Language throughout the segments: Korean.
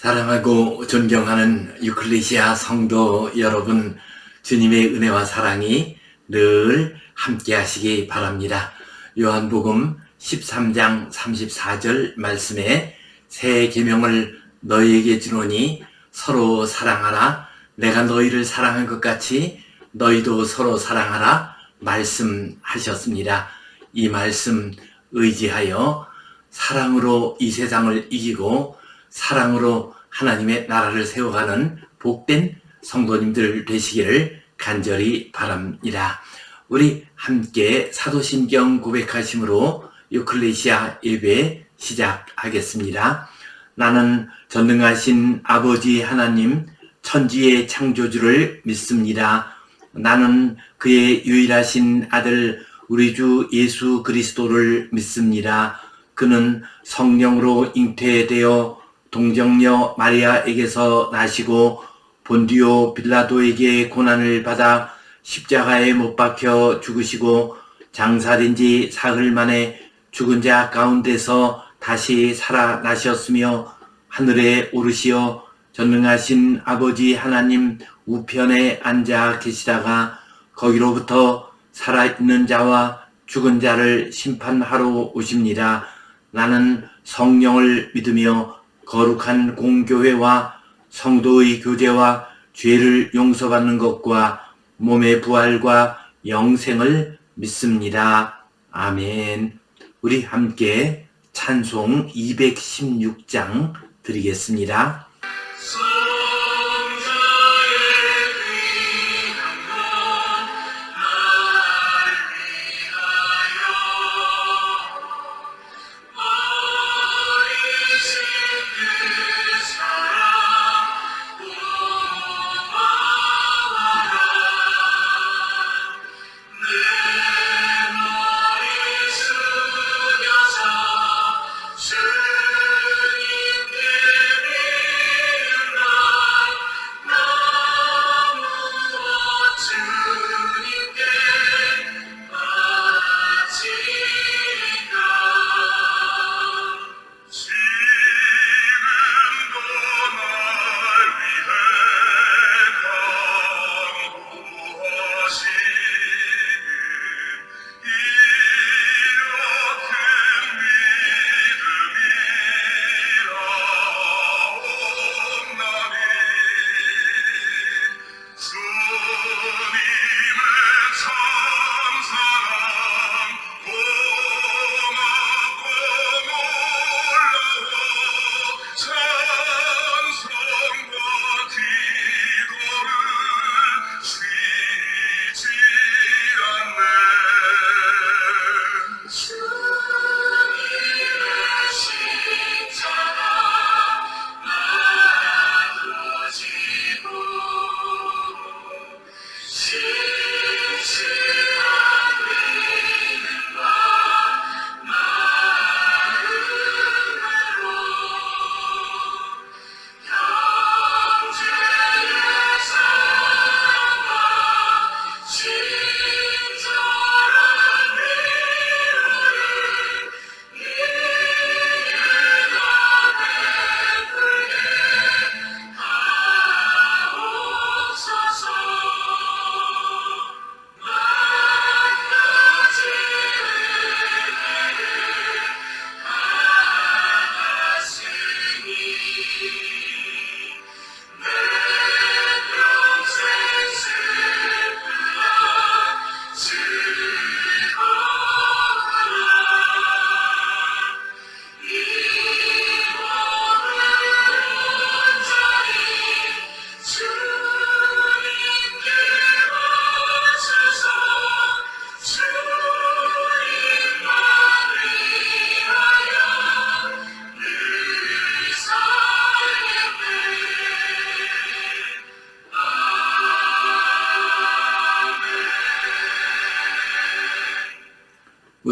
사랑하고 존경하는 유클레시아 성도 여러분, 주님의 은혜와 사랑이 늘 함께 하시기 바랍니다. 요한복음 13장 34절 말씀에 새 계명을 너희에게 주노니 서로 사랑하라. 내가 너희를 사랑한 것 같이 너희도 서로 사랑하라 말씀하셨습니다. 이 말씀 의지하여 사랑으로 이 세상을 이기고 사랑으로 하나님의 나라를 세워가는 복된 성도님들 되시기를 간절히 바랍니다. 우리 함께 사도신경 고백하심으로 유클레시아 예배 시작하겠습니다. 나는 전능하신 아버지 하나님 천지의 창조주를 믿습니다. 나는 그의 유일하신 아들 우리 주 예수 그리스도를 믿습니다. 그는 성령으로 잉태되어 동정녀 마리아에게서 나시고 본디오 빌라도에게 고난을 받아 십자가에 못 박혀 죽으시고 장사된 지 사흘 만에 죽은 자 가운데서 다시 살아나셨으며 하늘에 오르시어 전능하신 아버지 하나님 우편에 앉아 계시다가 거기로부터 살아있는 자와 죽은 자를 심판하러 오십니다. 나는 성령을 믿으며 거룩한 공교회와 성도의 교제와 죄를 용서받는 것과 몸의 부활과 영생을 믿습니다. 아멘. 우리 함께 찬송 216장 드리겠습니다.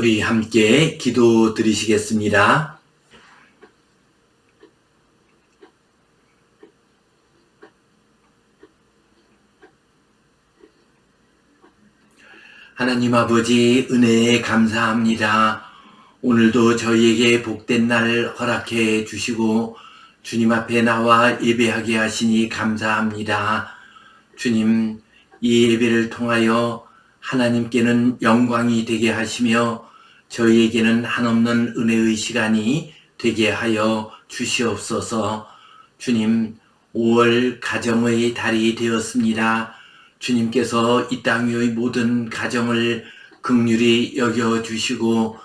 우리 함께 기도 드리시겠습니다. 하나님 아버지 은혜에 감사합니다. 오늘도 저희에게 복된 날 허락해 주시고 주님 앞에 나와 예배하게 하시니 감사합니다. 주님, 이 예배를 통하여 하나님께는 영광이 되게 하시며 저희에게는 한없는 은혜의 시간이 되게 하여 주시옵소서. 주님, 5월 가정의 달이 되었습니다. 주님께서 이 땅 위의 모든 가정을 긍휼히 여겨주시고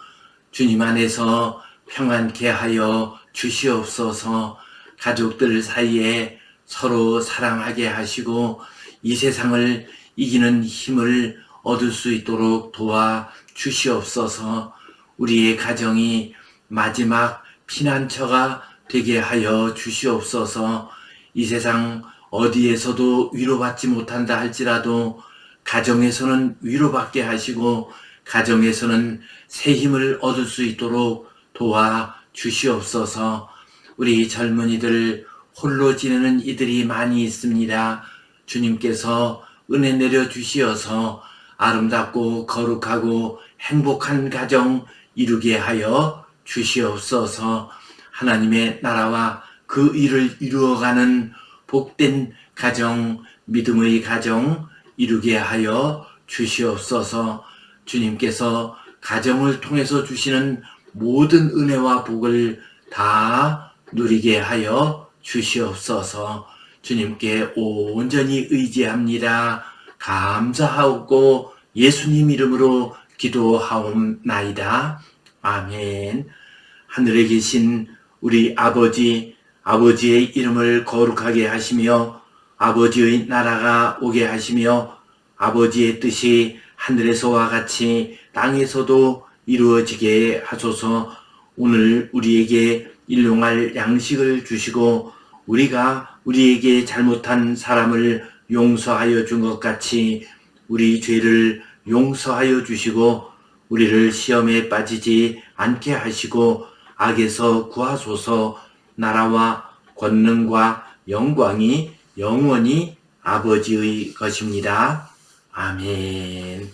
주님 안에서 평안케 하여 주시옵소서. 가족들 사이에 서로 사랑하게 하시고 이 세상을 이기는 힘을 얻을 수 있도록 도와 주시옵소서. 우리의 가정이 마지막 피난처가 되게 하여 주시옵소서. 이 세상 어디에서도 위로받지 못한다 할지라도 가정에서는 위로받게 하시고 가정에서는 새 힘을 얻을 수 있도록 도와 주시옵소서. 우리 젊은이들 홀로 지내는 이들이 많이 있습니다. 주님께서 은혜 내려 주시어서 아름답고 거룩하고 행복한 가정 이루게 하여 주시옵소서. 하나님의 나라와 그 일을 이루어가는 복된 가정, 믿음의 가정 이루게 하여 주시옵소서. 주님께서 가정을 통해서 주시는 모든 은혜와 복을 다 누리게 하여 주시옵소서. 주님께 온전히 의지합니다. 감사하고 예수님 이름으로 기도하옵나이다. 아멘. 하늘에 계신 우리 아버지, 아버지의 이름을 거룩하게 하시며 아버지의 나라가 오게 하시며 아버지의 뜻이 하늘에서와 같이 땅에서도 이루어지게 하소서. 오늘 우리에게 일용할 양식을 주시고 우리가 우리에게 잘못한 사람을 용서하여 준 것 같이 우리 죄를 용서하여 주시고 우리를 시험에 빠지지 않게 하시고 악에서 구하소서. 나라와 권능과 영광이 영원히 아버지의 것입니다. 아멘.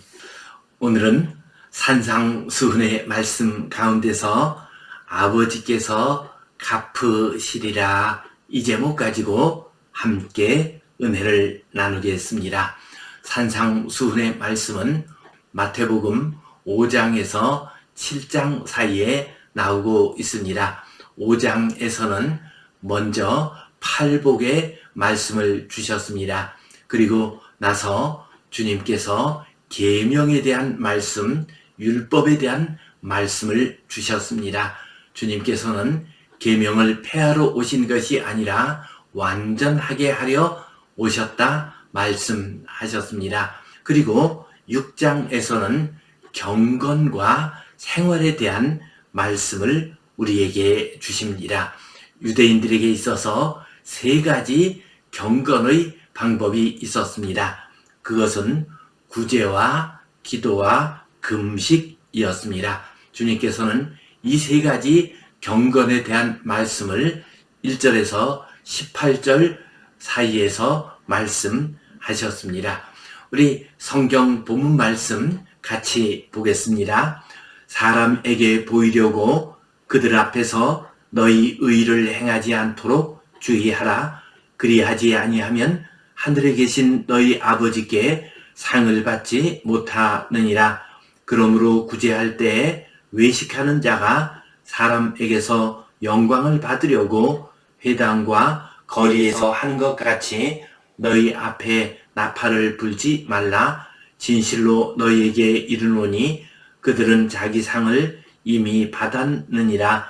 오늘은 산상수훈의 말씀 가운데서 아버지께서 갚으시리라 이 제목 가지고 함께 은혜를 나누겠습니다. 산상수훈의 말씀은 마태복음 5장에서 7장 사이에 나오고 있습니다. 5장에서는 먼저 팔복의 말씀을 주셨습니다. 그리고 나서 주님께서 계명에 대한 말씀, 율법에 대한 말씀을 주셨습니다. 주님께서는 계명을 폐하러 오신 것이 아니라 완전하게 하려 오셨다 말씀하셨습니다. 그리고 6장에서는 경건과 생활에 대한 말씀을 우리에게 주십니다. 유대인들에게 있어서 3가지 경건의 방법이 있었습니다. 그것은 구제와 기도와 금식이었습니다. 주님께서는 이 3가지 경건에 대한 말씀을 1절에서 18절 사이에서 말씀하셨습니다. 우리 성경 본문 말씀 같이 보겠습니다. 사람에게 보이려고 그들 앞에서 너희 의를 행하지 않도록 주의하라. 그리하지 아니하면 하늘에 계신 너희 아버지께 상을 받지 못하느니라. 그러므로 구제할 때에 외식하는 자가 사람에게서 영광을 받으려고 회당과 거리에서 하는 것 같이 너희 앞에 나팔을 불지 말라. 진실로 너희에게 이르노니 그들은 자기 상을 이미 받았느니라.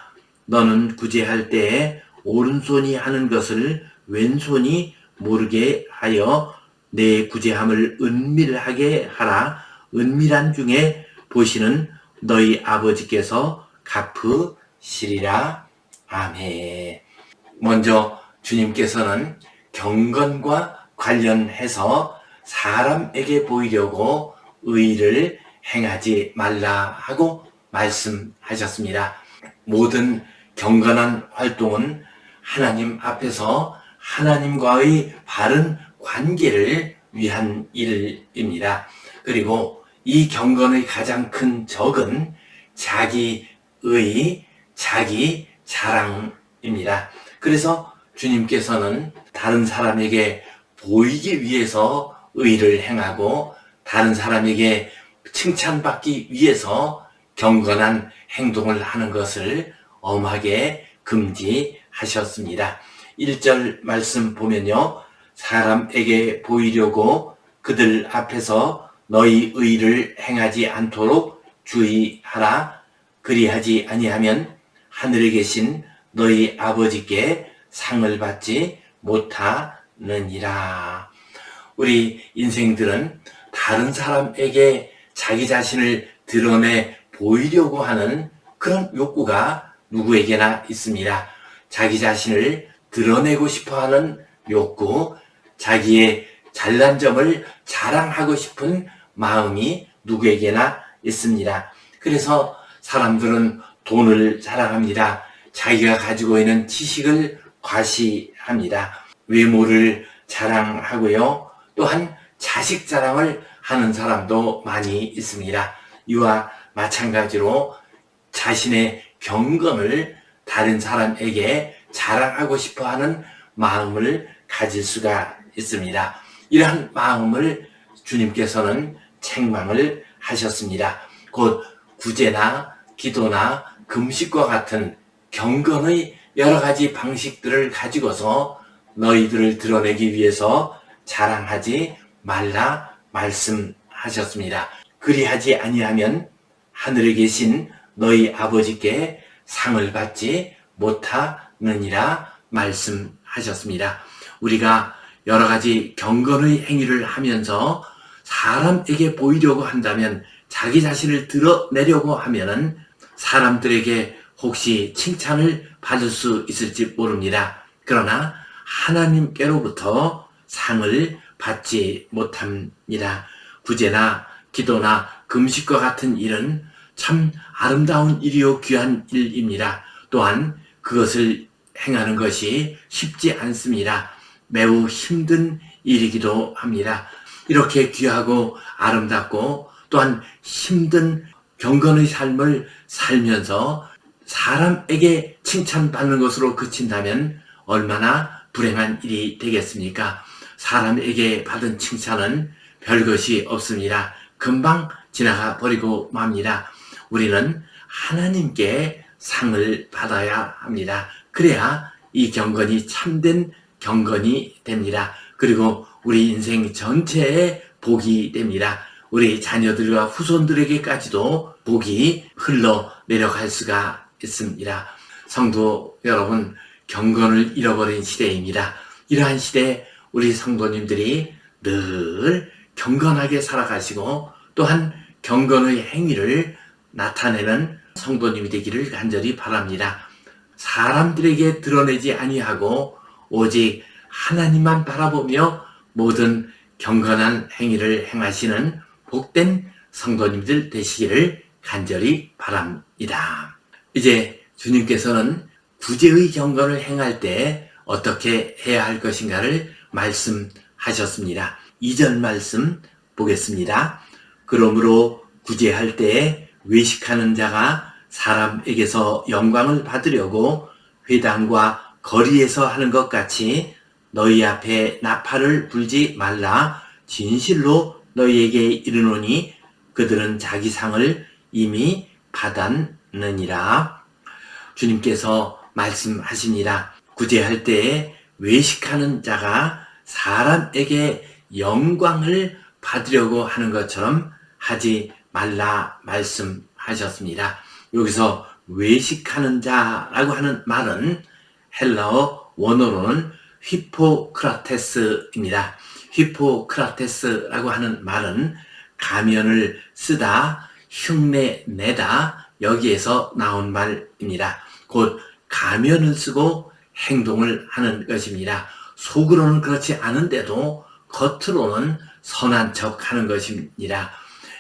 너는 구제할 때에 오른손이 하는 것을 왼손이 모르게 하여 내 구제함을 은밀하게 하라. 은밀한 중에 보시는 너희 아버지께서 갚으시리라. 아멘. 먼저 주님께서는 경건과 관련해서 사람에게 보이려고 의를 행하지 말라 하고 말씀하셨습니다. 모든 경건한 활동은 하나님 앞에서 하나님과의 바른 관계를 위한 일입니다. 그리고 이 경건의 가장 큰 적은 자기의 자기 자랑입니다. 그래서 주님께서는 다른 사람에게 보이기 위해서 의를 행하고 다른 사람에게 칭찬받기 위해서 경건한 행동을 하는 것을 엄하게 금지하셨습니다. 1절 말씀 보면요. 사람에게 보이려고 그들 앞에서 너희 의를 행하지 않도록 주의하라. 그리하지 아니하면 하늘에 계신 너희 아버지께 상을 받지 못하느니라. 우리 인생들은 다른 사람에게 자기 자신을 드러내 보이려고 하는 그런 욕구가 누구에게나 있습니다. 자기 자신을 드러내고 싶어하는 욕구, 자기의 잘난 점을 자랑하고 싶은 마음이 누구에게나 있습니다. 그래서 사람들은 돈을 자랑합니다. 자기가 가지고 있는 지식을 과시합니다. 외모를 자랑하고요. 또한 자식 자랑을 하는 사람도 많이 있습니다. 이와 마찬가지로 자신의 경건을 다른 사람에게 자랑하고 싶어하는 마음을 가질 수가 있습니다. 이러한 마음을 주님께서는 책망을 하셨습니다. 곧 구제나 기도나 금식과 같은 경건의 여러 가지 방식들을 가지고서 너희들을 드러내기 위해서 자랑하지 말라 말씀하셨습니다. 그리하지 아니하면 하늘에 계신 너희 아버지께 상을 받지 못하느니라 말씀하셨습니다. 우리가 여러 가지 경건의 행위를 하면서 사람에게 보이려고 한다면, 자기 자신을 드러내려고 하면은 사람들에게 혹시 칭찬을 받을 수 있을지 모릅니다. 그러나 하나님께로부터 상을 받지 못합니다. 구제나 기도나 금식과 같은 일은 참 아름다운 일이요 귀한 일입니다. 또한 그것을 행하는 것이 쉽지 않습니다. 매우 힘든 일이기도 합니다. 이렇게 귀하고 아름답고 또한 힘든 경건의 삶을 살면서 사람에게 칭찬받는 것으로 그친다면 얼마나 불행한 일이 되겠습니까? 사람에게 받은 칭찬은 별것이 없습니다. 금방 지나가 버리고 맙니다. 우리는 하나님께 상을 받아야 합니다. 그래야 이 경건이 참된 경건이 됩니다. 그리고 우리 인생 전체에 복이 됩니다. 우리 자녀들과 후손들에게까지도 복이 흘러 내려갈 수가 있습니다. 성도 여러분, 경건을 잃어버린 시대입니다. 이러한 시대에 우리 성도님들이 늘 경건하게 살아가시고 또한 경건의 행위를 나타내는 성도님이 되기를 간절히 바랍니다. 사람들에게 드러내지 아니하고 오직 하나님만 바라보며 모든 경건한 행위를 행하시는 복된 성도님들 되시기를 간절히 바랍니다. 이제 주님께서는 구제의 경건을 행할 때 어떻게 해야 할 것인가를 말씀하셨습니다. 2절 말씀 보겠습니다. 그러므로 구제할 때에 외식하는 자가 사람에게서 영광을 받으려고 회당과 거리에서 하는 것 같이 너희 앞에 나팔을 불지 말라. 진실로 너희에게 이르노니 그들은 자기 상을 이미 받았느니라. 주님께서 말씀하십니다. 구제할 때에 외식하는 자가 사람에게 영광을 받으려고 하는 것처럼 하지 말라 말씀하셨습니다. 여기서 외식하는 자라고 하는 말은 헬라어 원어로는 휘포크라테스입니다. 휘포크라테스라고 하는 말은 가면을 쓰다, 흉내 내다, 여기에서 나온 말입니다. 곧 가면을 쓰고 행동을 하는 것입니다. 속으로는 그렇지 않은데도 겉으로는 선한 척 하는 것입니다.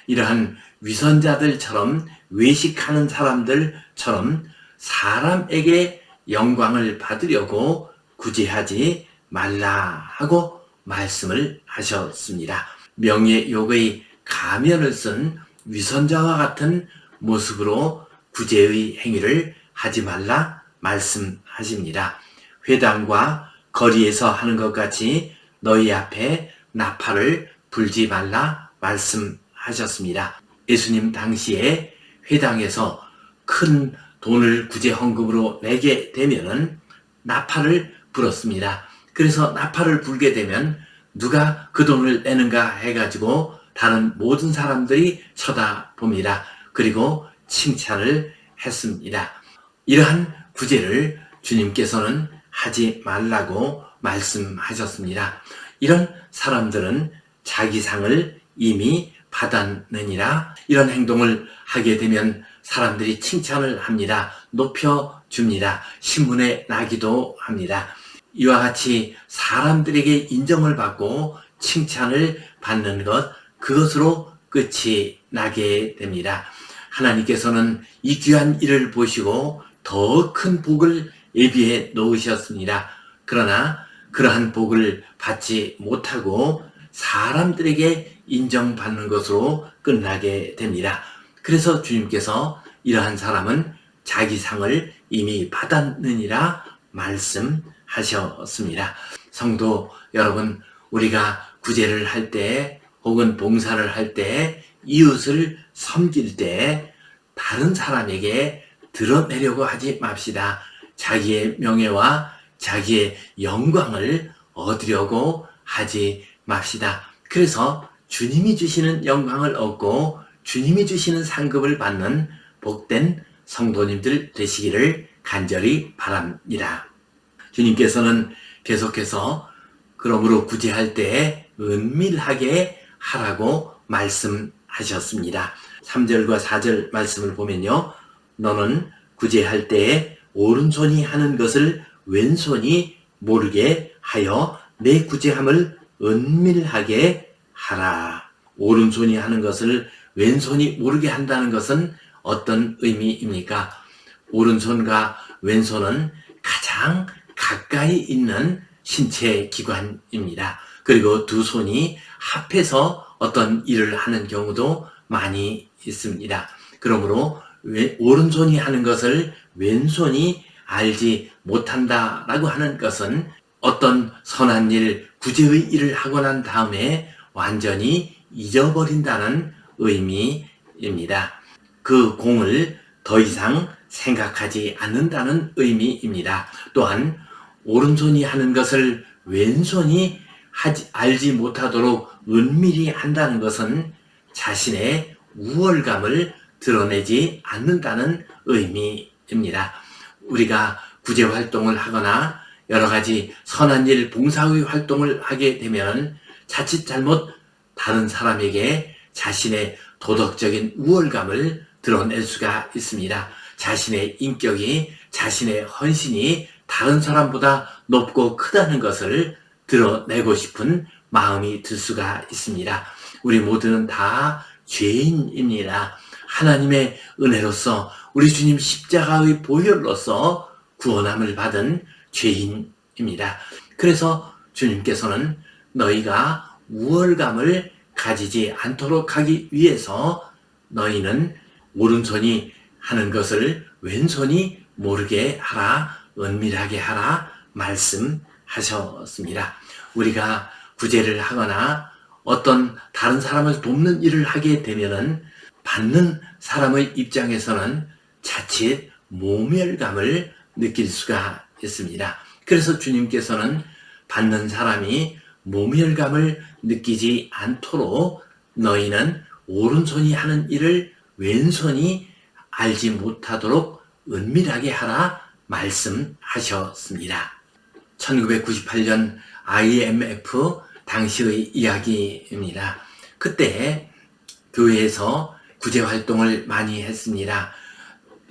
이러한 위선자들처럼 외식하는 사람들처럼 사람에게 영광을 받으려고 구제하지 말라 하고 말씀을 하셨습니다. 명예욕의 가면을 쓴 위선자와 같은 모습으로 구제의 행위를 하지 말라 말씀하십니다. 회당과 거리에서 하는 것 같이 너희 앞에 나팔을 불지 말라 말씀하셨습니다. 예수님 당시에 회당에서 큰 돈을 구제 헌금으로 내게 되면은 나팔을 불었습니다. 그래서 나팔을 불게 되면 누가 그 돈을 내는가 해가지고 다른 모든 사람들이 쳐다봅니다. 그리고 칭찬을 했습니다. 이러한 구제를 주님께서는 하지 말라고 말씀하셨습니다. 이런 사람들은 자기 상을 이미 받았느니라. 이런 행동을 하게 되면 사람들이 칭찬을 합니다. 높여줍니다. 신문에 나기도 합니다. 이와 같이 사람들에게 인정을 받고 칭찬을 받는 것, 그것으로 끝이 나게 됩니다. 하나님께서는 이 귀한 일을 보시고 더 큰 복을 예비해 놓으셨습니다. 그러나 그러한 복을 받지 못하고 사람들에게 인정받는 것으로 끝나게 됩니다. 그래서 주님께서 이러한 사람은 자기 상을 이미 받았느니라 말씀하셨습니다. 성도 여러분, 우리가 구제를 할 때 혹은 봉사를 할 때 이웃을 섬길 때 다른 사람에게 드러내려고 하지 맙시다. 자기의 명예와 자기의 영광을 얻으려고 하지 맙시다. 그래서 주님이 주시는 영광을 얻고 주님이 주시는 상급을 받는 복된 성도님들 되시기를 간절히 바랍니다. 주님께서는 계속해서 그러므로 구제할 때 은밀하게 하라고 말씀하셨습니다. 3절과 4절 말씀을 보면요. 너는 구제할 때에 오른손이 하는 것을 왼손이 모르게 하여 내 구제함을 은밀하게 하라. 오른손이 하는 것을 왼손이 모르게 한다는 것은 어떤 의미입니까? 오른손과 왼손은 가장 가까이 있는 신체 기관입니다. 그리고 두 손이 합해서 어떤 일을 하는 경우도 많이 있습니다. 그러므로 오른손이 하는 것을 왼손이 알지 못한다라고 하는 것은 어떤 선한 일, 구제의 일을 하고 난 다음에 완전히 잊어버린다는 의미입니다. 그 공을 더 이상 생각하지 않는다는 의미입니다. 또한 오른손이 하는 것을 왼손이 알지 못하도록 은밀히 한다는 것은 자신의 우월감을 드러내지 않는다는 의미입니다. 우리가 구제 활동을 하거나 여러 가지 선한 일, 봉사의 활동을 하게 되면 자칫 잘못 다른 사람에게 자신의 도덕적인 우월감을 드러낼 수가 있습니다. 자신의 인격이, 자신의 헌신이 다른 사람보다 높고 크다는 것을 드러내고 싶은 마음이 들 수가 있습니다. 우리 모두는 다 죄인입니다. 하나님의 은혜로서 우리 주님 십자가의 보혈로서 구원함을 받은 죄인입니다. 그래서 주님께서는 너희가 우월감을 가지지 않도록 하기 위해서 너희는 오른손이 하는 것을 왼손이 모르게 하라, 은밀하게 하라 말씀하셨습니다. 우리가 구제를 하거나 어떤 다른 사람을 돕는 일을 하게 되면은 받는 사람의 입장에서는 자칫 모멸감을 느낄 수가 있습니다. 그래서 주님께서는 받는 사람이 모멸감을 느끼지 않도록 너희는 오른손이 하는 일을 왼손이 알지 못하도록 은밀하게 하라 말씀하셨습니다. 1998년 IMF 당시의 이야기입니다. 그때 교회에서 구제활동을 많이 했습니다.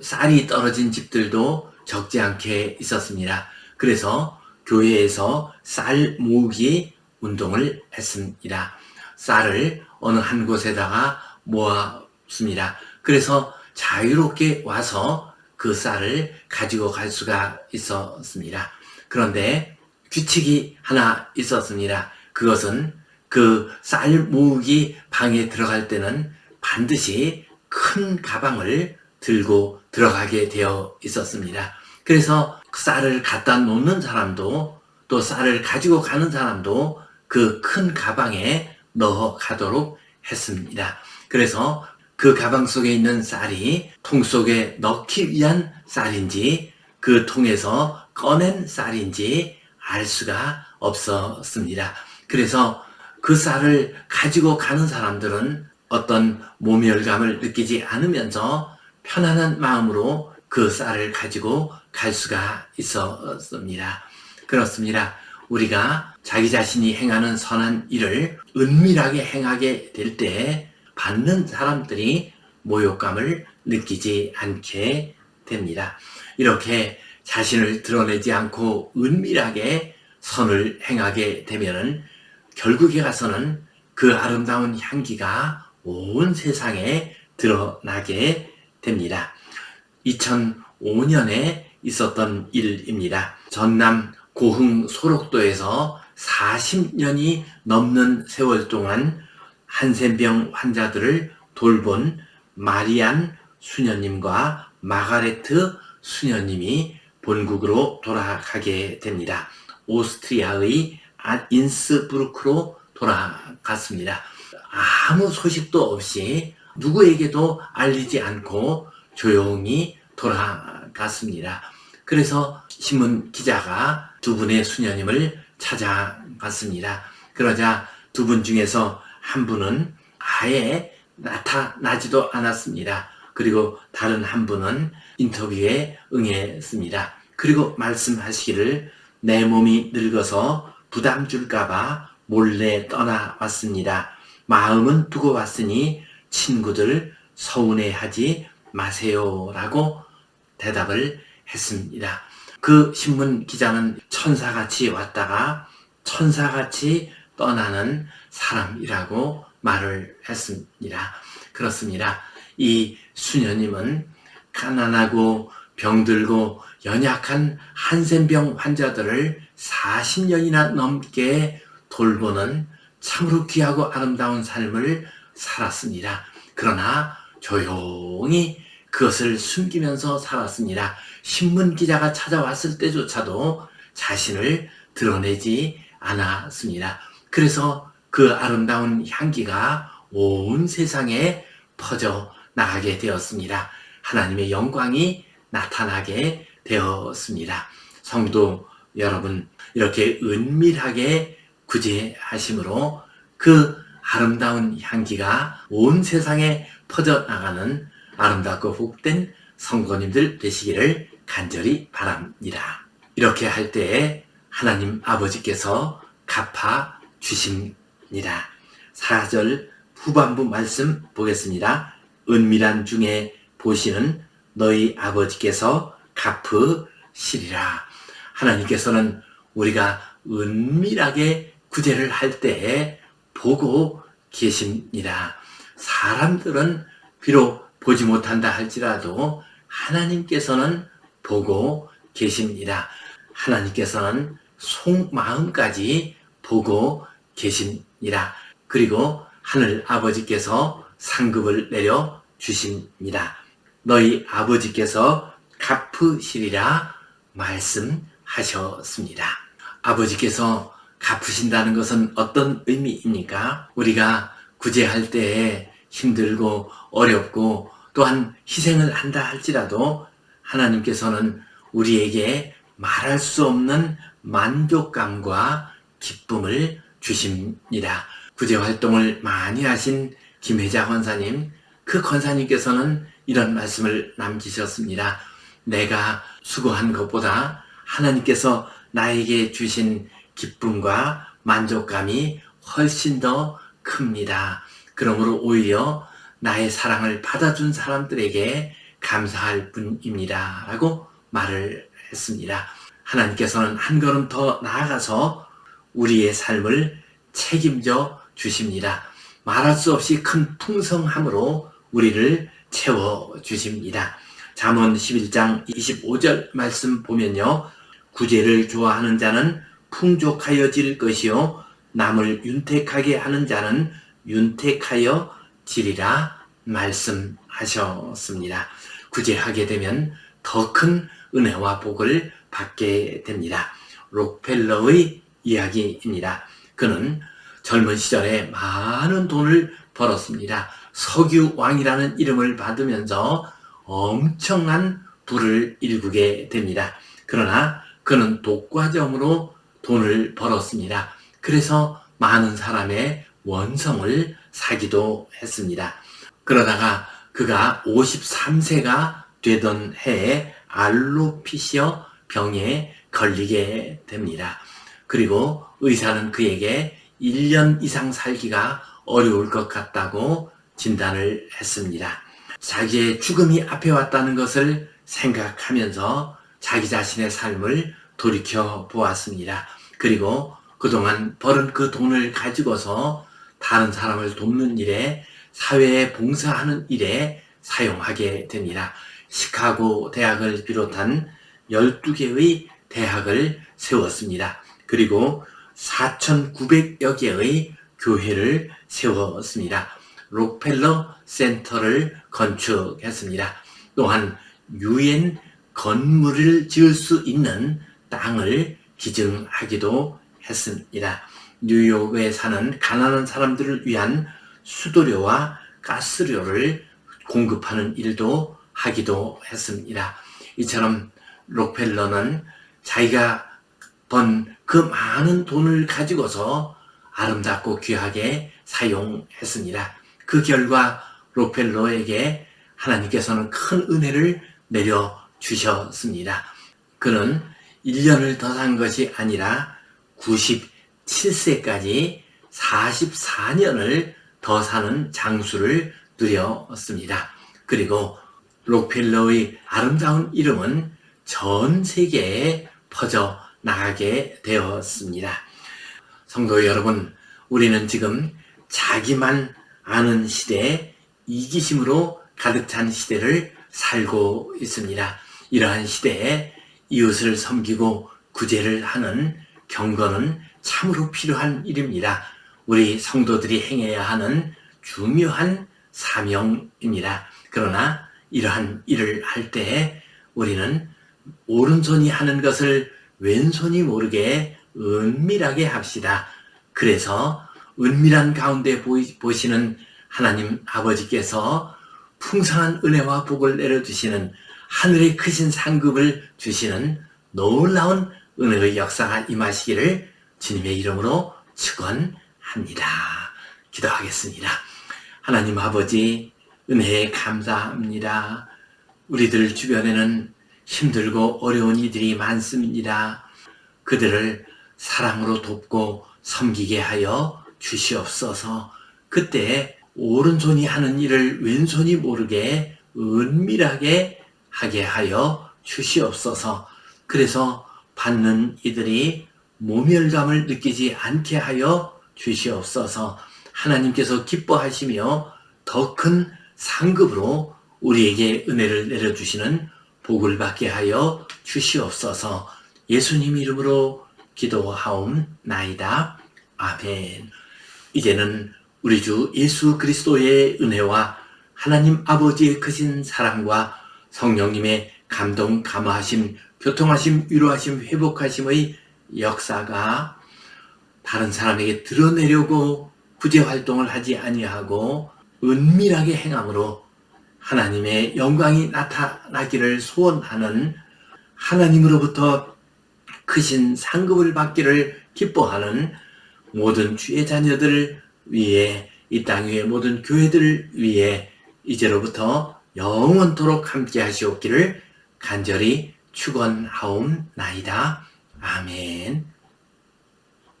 쌀이 떨어진 집들도 적지 않게 있었습니다. 그래서 교회에서 쌀 모으기 운동을 했습니다. 쌀을 어느 한 곳에다가 모았습니다. 그래서 자유롭게 와서 그 쌀을 가지고 갈 수가 있었습니다. 그런데 규칙이 하나 있었습니다. 그것은 그 쌀 모으기 방에 들어갈 때는 반드시 큰 가방을 들고 들어가게 되어 있었습니다. 그래서 쌀을 갖다 놓는 사람도 또 쌀을 가지고 가는 사람도 그 큰 가방에 넣어 가도록 했습니다. 그래서 그 가방 속에 있는 쌀이 통 속에 넣기 위한 쌀인지 그 통에서 꺼낸 쌀인지 알 수가 없었습니다. 그래서 그 쌀을 가지고 가는 사람들은 어떤 모멸감을 느끼지 않으면서 편안한 마음으로 그 쌀을 가지고 갈 수가 있었습니다. 그렇습니다. 우리가 자기 자신이 행하는 선한 일을 은밀하게 행하게 될 때 받는 사람들이 모욕감을 느끼지 않게 됩니다. 이렇게 자신을 드러내지 않고 은밀하게 선을 행하게 되면은 결국에 가서는 그 아름다운 향기가 온 세상에 드러나게 됩니다. 2005년에 있었던 일입니다. 전남 고흥 소록도에서 40년이 넘는 세월 동안 한센병 환자들을 돌본 마리안 수녀님과 마가레트 수녀님이 본국으로 돌아가게 됩니다. 오스트리아의 인스부르크로 돌아갔습니다. 아무 소식도 없이 누구에게도 알리지 않고 조용히 돌아갔습니다. 그래서 신문 기자가 두 분의 수녀님을 찾아갔습니다. 그러자 두 분 중에서 한 분은 아예 나타나지도 않았습니다. 그리고 다른 한 분은 인터뷰에 응했습니다. 그리고 말씀하시기를 내 몸이 늙어서 부담 줄까봐 몰래 떠나왔습니다. 마음은 두고 왔으니 친구들 서운해하지 마세요 라고 대답을 했습니다. 그 신문 기자는 천사같이 왔다가 천사같이 떠나는 사람이라고 말을 했습니다. 그렇습니다. 이 수녀님은 가난하고 병들고 연약한 한센병 환자들을 40년이나 넘게 돌보는 참으로 귀하고 아름다운 삶을 살았습니다. 그러나 조용히 그것을 숨기면서 살았습니다. 신문 기자가 찾아왔을 때조차도 자신을 드러내지 않았습니다. 그래서 그 아름다운 향기가 온 세상에 퍼져 나가게 되었습니다. 하나님의 영광이 나타나게 되었습니다. 성도 여러분, 이렇게 은밀하게 구제하심으로 그 아름다운 향기가 온 세상에 퍼져나가는 아름답고 복된 성도님들 되시기를 간절히 바랍니다. 이렇게 할 때에 하나님 아버지께서 갚아 주십니다. 4절 후반부 말씀 보겠습니다. 은밀한 중에 보시는 너희 아버지께서 갚으시리라. 하나님께서는 우리가 은밀하게 구제를 할 때에 보고 계십니다. 사람들은 비록 보지 못한다 할지라도 하나님께서는 보고 계십니다. 하나님께서는 속마음까지 보고 계십니다. 그리고 하늘 아버지께서 상급을 내려 주십니다. 너희 아버지께서 갚으시리라 말씀하셨습니다. 아버지께서 갚으신다는 것은 어떤 의미입니까? 우리가 구제할 때에 힘들고 어렵고 또한 희생을 한다 할지라도 하나님께서는 우리에게 말할 수 없는 만족감과 기쁨을 주십니다. 구제 활동을 많이 하신 김혜자 권사님, 그 권사님께서는 이런 말씀을 남기셨습니다. 내가 수고한 것보다 하나님께서 나에게 주신 기쁨과 만족감이 훨씬 더 큽니다. 그러므로 오히려 나의 사랑을 받아준 사람들에게 감사할 뿐입니다. 라고 말을 했습니다. 하나님께서는 한 걸음 더 나아가서 우리의 삶을 책임져 주십니다. 말할 수 없이 큰 풍성함으로 우리를 채워주십니다. 잠언 11장 25절 말씀 보면요. 구제를 좋아하는 자는 풍족하여질 것이요 남을 윤택하게 하는 자는 윤택하여 지리라 말씀하셨습니다. 구제하게 되면 더 큰 은혜와 복을 받게 됩니다. 록펠러의 이야기입니다. 그는 젊은 시절에 많은 돈을 벌었습니다. 석유왕이라는 이름을 받으면서 엄청난 부를 일구게 됩니다. 그러나 그는 독과점으로 돈을 벌었습니다. 그래서 많은 사람의 원성을 사기도 했습니다. 그러다가 그가 53세가 되던 해에 알로피시아 병에 걸리게 됩니다. 그리고 의사는 그에게 1년 이상 살기가 어려울 것 같다고 진단을 했습니다. 자기의 죽음이 앞에 왔다는 것을 생각하면서 자기 자신의 삶을 돌이켜 보았습니다. 그리고 그동안 벌은 그 돈을 가지고서 다른 사람을 돕는 일에, 사회에 봉사하는 일에 사용하게 됩니다. 시카고 대학을 비롯한 12개의 대학을 세웠습니다. 그리고 4,900여 개의 교회를 세웠습니다. 록펠러 센터를 건축했습니다. 또한 유엔 건물을 지을 수 있는 땅을 기증하기도 했습니다. 뉴욕에 사는 가난한 사람들을 위한 수도료와 가스료를 공급하는 일도 하기도 했습니다. 이처럼 록펠러는 자기가 번 그 많은 돈을 가지고서 아름답고 귀하게 사용했습니다. 그 결과 록펠러에게 하나님께서는 큰 은혜를 내려주셨습니다. 그는 1년을 더 산 것이 아니라 97세까지 44년을 더 사는 장수를 누렸습니다. 그리고 록펠러의 아름다운 이름은 전 세계에 퍼져 나가게 되었습니다. 성도 여러분, 우리는 지금 자기만 아는 시대에 이기심으로 가득 찬 시대를 살고 있습니다. 이러한 시대에 이웃을 섬기고 구제를 하는 경건은 참으로 필요한 일입니다. 우리 성도들이 행해야 하는 중요한 사명입니다. 그러나 이러한 일을 할 때 우리는 오른손이 하는 것을 왼손이 모르게 은밀하게 합시다. 그래서 은밀한 가운데 보시는 하나님 아버지께서 풍성한 은혜와 복을 내려주시는, 하늘의 크신 상급을 주시는 놀라운 은혜의 역사가 임하시기를 주님의 이름으로 축원합니다. 기도하겠습니다. 하나님 아버지, 은혜에 감사합니다. 우리들 주변에는 힘들고 어려운 이들이 많습니다. 그들을 사랑으로 돕고 섬기게 하여 주시옵소서. 그때 오른손이 하는 일을 왼손이 모르게 은밀하게 하게 하여 주시옵소서. 그래서 받는 이들이 모멸감을 느끼지 않게 하여 주시옵소서. 하나님께서 기뻐하시며 더 큰 상급으로 우리에게 은혜를 내려주시는 복을 받게 하여 주시옵소서. 예수님 이름으로 기도하옵나이다. 아멘. 이제는 우리 주 예수 그리스도의 은혜와 하나님 아버지의 크신 사랑과 성령님의 감동, 감화하심, 교통하심, 위로하심, 회복하심의 역사가 다른 사람에게 드러내려고 구제활동을 하지 아니하고 은밀하게 행함으로 하나님의 영광이 나타나기를 소원하는, 하나님으로부터 크신 상급을 받기를 기뻐하는 모든 주의 자녀들을 위해, 이 땅 위의 모든 교회들을 위해 이제로부터 영원토록 함께 하시옵기를 간절히 축원하옵나이다. 아멘.